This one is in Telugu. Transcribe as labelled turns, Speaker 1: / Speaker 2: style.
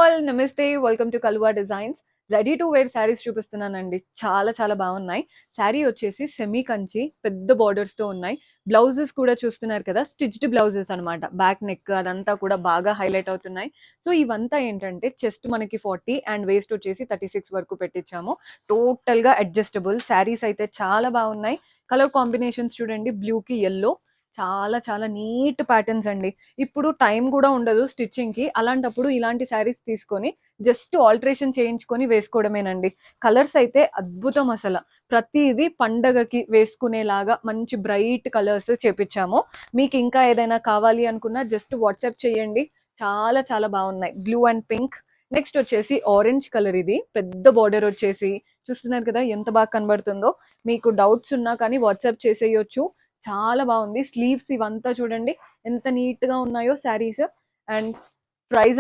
Speaker 1: ఆల్ నమస్తే welcome to Kalva designs ready to wear saris చూపిస్తున్నానండి. చాలా చాలా బాగున్నాయి. శారీ వచ్చేసి సెమీ కంచి పెద్ద బార్డర్స్ తో ఉన్నాయి. బ్లౌజెస్ కూడా చూస్తున్నారు కదా, స్టిచ్డ్ బ్లౌజెస్ అన్నమాట. బ్యాక్ నెక్ అదంతా కూడా బాగా హైలైట్ అవుతున్నాయి. సో ఇవంతా ఏంటంటే చెస్ట్ మనకి 40 అండ్ వేస్ట్ వచ్చేసి 36 వరకు పెట్టించాము. టోటల్ గా అడ్జస్టబుల్ శారీస్ అయితే చాలా బాగున్నాయి. కలర్ కాంబినేషన్స్ చూడండి, బ్లూ కి ఎల్లో, చాలా చాలా నీట్ ప్యాటర్న్స్ అండి. ఇప్పుడు టైం కూడా ఉండదు స్టిచ్చింగ్ కి, అలాంటప్పుడు ఇలాంటి శారీస్ తీసుకొని జస్ట్ ఆల్టరేషన్ చేయించుకొని వేసుకోవడమేనండి. కలర్స్ అయితే అద్భుతం అసలు. ప్రతిదీ పండగకి వేసుకునేలాగా మంచి బ్రైట్ కలర్స్ చేపించాము. మీకు ఇంకా ఏదైనా కావాలి అనుకున్నా జస్ట్ వాట్సాప్ చేయండి. చాలా చాలా బాగున్నాయి. బ్లూ అండ్ పింక్, నెక్స్ట్ వచ్చేసి ఆరెంజ్ కలర్. ఇది పెద్ద బార్డర్ వచ్చేసి చూస్తున్నారు కదా ఎంత బాగా కనబడుతుందో. మీకు డౌట్స్ ఉన్నా కానీ వాట్సాప్ చేసేయొచ్చు. చాలా బాగుంది. స్లీవ్స్ ఇవంతా చూడండి ఎంత నీట్ గా ఉన్నాయో శారీస్. And price